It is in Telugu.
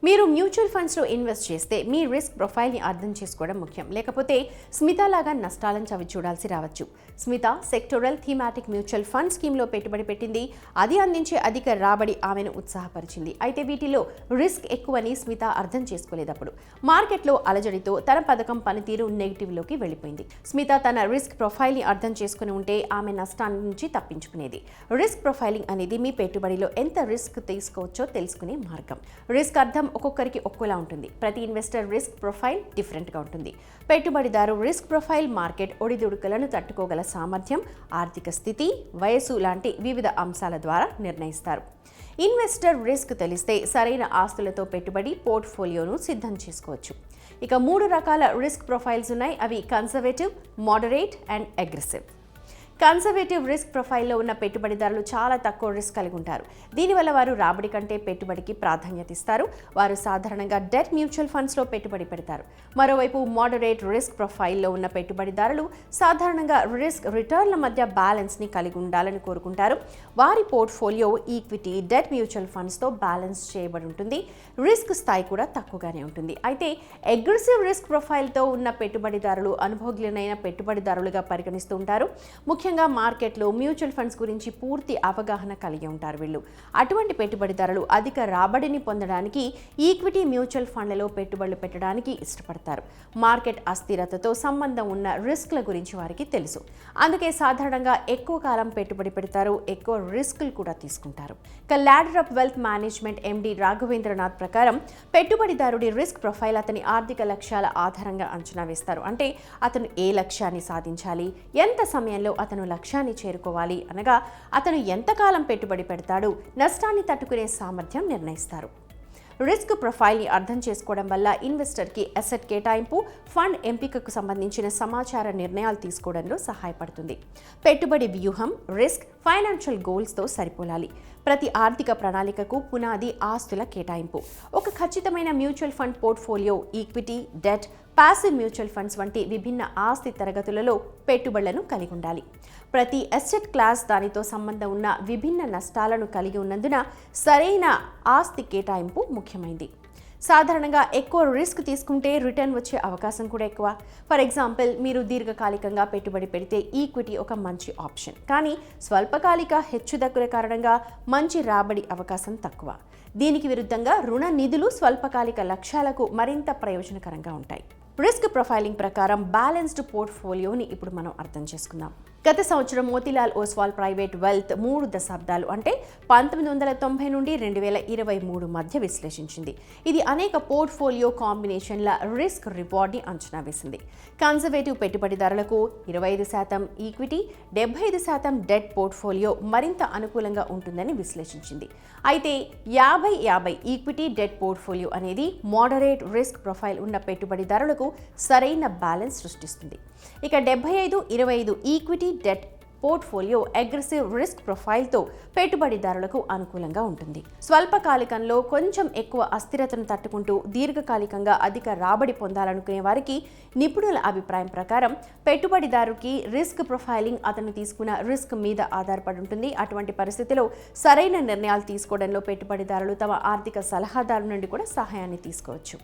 మీరు మ్యూచువల్ ఫండ్స్లో ఇన్వెస్ట్ చేస్తే మీ రిస్క్ ప్రొఫైల్ని అర్థం చేసుకోవడం ముఖ్యం. లేకపోతే స్మిత లాగా నష్టాలను చవి చూడాల్సి రావచ్చు. Smita sectoral thematic mutual fund స్కీమ్లో పెట్టుబడి పెట్టింది. అది అందించే అధిక రాబడి ఆమెను ఉత్సాహపరిచింది. అయితే వీటిలో రిస్క్ ఎక్కువని స్మిత అర్థం చేసుకోలేదప్పుడు. మార్కెట్లో అలజడితో తన పథకం పనితీరు నెగిటివ్లోకి వెళ్ళిపోయింది. స్మిత తన రిస్క్ ప్రొఫైల్ని అర్థం చేసుకుని ఉంటే ఆమె నష్టాన్ని నుంచి తప్పించుకునేది. రిస్క్ ప్రొఫైలింగ్ అనేది మీ పెట్టుబడిలో ఎంత రిస్క్ తీసుకోవచ్చో తెలుసుకునే మార్గం. రిస్క్ అర్థం ఒక్కొక్కరికి ఒక్కోలా ఉంటుంది. ప్రతి ఇన్వెస్టర్ రిస్క్ ప్రొఫైల్ డిఫరెంట్గా ఉంటుంది. పెట్టుబడిదారు రిస్క్ ప్రొఫైల్ మార్కెట్ ఒడిదుడుకులను తట్టుకోగల సామర్థ్యం, ఆర్థిక స్థితి, వయసు లాంటి వివిధ అంశాల ద్వారా నిర్ణయిస్తారు. ఇన్వెస్టర్ రిస్క్ తెలిస్తే సరైన ఆస్తులతో పెట్టుబడి పోర్ట్ఫోలియోను సిద్ధం చేసుకోవచ్చు. ఇక 3 రకాల రిస్క్ ప్రొఫైల్స్ ఉన్నాయి. అవి conservative, moderate and aggressive. Conservative risk ప్రొఫైల్లో ఉన్న పెట్టుబడిదారులు చాలా తక్కువ రిస్క్ కలిగి ఉంటారు. దీనివల్ల వారు రాబడి కంటే పెట్టుబడికి ప్రాధాన్యత ఇస్తారు. వారు సాధారణంగా డెట్ మ్యూచువల్ ఫండ్స్లో పెట్టుబడి పెడతారు. మరోవైపు మోడరేట్ రిస్క్ ప్రొఫైల్లో ఉన్న పెట్టుబడిదారులు సాధారణంగా రిస్క్ రిటర్న్ల మధ్య బ్యాలెన్స్ని కలిగి ఉండాలని కోరుకుంటారు. వారి పోర్ట్ఫోలియో ఈక్విటీ, డెట్ మ్యూచువల్ ఫండ్స్తో బ్యాలెన్స్ చేయబడి ఉంటుంది. రిస్క్ స్థాయి కూడా తక్కువగానే ఉంటుంది. అయితే అగ్రెసివ్ రిస్క్ ప్రొఫైల్తో ఉన్న పెట్టుబడిదారులు అనుభవజ్ఞులైన పెట్టుబడిదారులుగా పరిగణిస్తూ ఉంటారు. ముఖ్యంగా మార్కెట్లో మ్యూచువల్ ఫండ్స్ గురించి పూర్తి అవగాహన కలిగి ఉంటారు వీళ్ళు. అటువంటి పెట్టుబడిదారులు అధిక రాబడిని పొందడానికి ఈక్విటీ మ్యూచువల్ ఫండ్లలో పెట్టుబడులు పెట్టడానికి ఇష్టపడతారు. మార్కెట్ అస్థిరతతో సంబంధం ఉన్న రిస్క్ల గురించి వారికి తెలుసు. అందుకే సాధారణంగా ఎక్కువ కాలం పెట్టుబడి పెడతారు, ఎక్కువ రిస్కులు కూడా తీసుకుంటారు. ఇక లాడర్ ఆఫ్ వెల్త్ మేనేజ్మెంట్ ఎండి రాఘవేంద్రనాథ్ ప్రకారం పెట్టుబడిదారుడి రిస్క్ ప్రొఫైల్ అతని ఆర్థిక లక్ష్యాల ఆధారంగా అంచనా వేస్తారు. అంటే అతను ఏ లక్ష్యాన్ని సాధించాలి, ఎంత సమయంలో అతను లక్ష్యాన్ని చేరుకోవాలి, అనగా అతను ఎంతకాలం పెట్టుబడి పెడతాడు, నష్టాన్ని తట్టుకునే సామర్థ్యం నిర్ణయిస్తారు. రిస్క్ ప్రొఫైల్ని అర్థం చేసుకోవడం వల్ల ఇన్వెస్టర్కి అసెట్ కేటాయింపు, ఫండ్ ఎంపికకు సంబంధించిన సమాచార నిర్ణయాలు తీసుకోవడంలో సహాయపడుతుంది. పెట్టుబడి వ్యూహం, రిస్క్, ఫైనాన్షియల్ గోల్స్తో సరిపోలాలి. ప్రతి ఆర్థిక ప్రణాళికకు పునాది ఆస్తుల కేటాయింపు. ఒక ఖచ్చితమైన mutual fund portfolio equity, debt, passive mutual funds వంటి విభిన్న ఆస్తి తరగతులలో పెట్టుబడులను కలిగి ఉండాలి. ప్రతి అసెట్ క్లాస్ దానితో సంబంధం ఉన్న విభిన్న నష్టాలను కలిగి ఉన్నందున సరైన ఆస్తి కేటాయింపు ముఖ్యమైంది. సాధారణంగా ఎక్కువ రిస్క్ తీసుకుంటే రిటర్న్ వచ్చే అవకాశం కూడా ఎక్కువ. ఫర్ ఎగ్జాంపుల్, మీరు దీర్ఘకాలికంగా పెట్టుబడి పెడితే ఈక్విటీ ఒక మంచి ఆప్షన్. కానీ స్వల్పకాలిక హెచ్చుతగ్గుల కారణంగా మంచి రాబడి అవకాశం తక్కువ. దీనికి విరుద్ధంగా రుణ నిధులు స్వల్పకాలిక లక్ష్యాలకు మరింత ప్రయోజనకరంగా ఉంటాయి. రిస్క్ ప్రొఫైలింగ్ ప్రకారం బ్యాలెన్స్డ్ పోర్ట్ఫోలియోని ఇప్పుడు మనం అర్థం చేసుకుందాం. గత సంవత్సరం మోతీలాల్ ఓస్వాల్ ప్రైవేట్ వెల్త్ 3 దశాబ్దాలు అంటే 1990 నుండి 2023 మధ్య విశ్లేషించింది. ఇది అనేక పోర్ట్ఫోలియో కాంబినేషన్ల రిస్క్ రివార్డ్ని అంచనా వేసింది. కన్జర్వేటివ్ పెట్టుబడిదారులకు 25% ఈక్విటీ, 75% డెట్ పోర్ట్ఫోలియో మరింత అనుకూలంగా ఉంటుందని విశ్లేషించింది. అయితే 50-50 ఈక్విటీ, డెట్ పోర్ట్ఫోలియో అనేది మోడరేట్ రిస్క్ ప్రొఫైల్ ఉన్న పెట్టుబడిదారులకు సరైన బ్యాలెన్స్ సృష్టిస్తుంది. ఇక 75-25 equity, debt portfolio aggressive risk ప్రొఫైల్తో పెట్టుబడిదారులకు అనుకూలంగా ఉంటుంది. స్వల్పకాలికంలో కొంచెం ఎక్కువ అస్థిరతను తట్టుకుంటూ దీర్ఘకాలికంగా అధిక రాబడి పొందాలనుకునే వారికి నిపుణుల అభిప్రాయం ప్రకారం పెట్టుబడిదారుకి రిస్క్ ప్రొఫైలింగ్ అతను తీసుకున్న రిస్క్ మీద ఆధారపడి ఉంటుంది. అటువంటి పరిస్థితిలో సరైన నిర్ణయాలు తీసుకోవడంలో పెట్టుబడిదారులు తమ ఆర్థిక సలహాదారు నుండి కూడా సహాయాన్ని తీసుకోవచ్చు.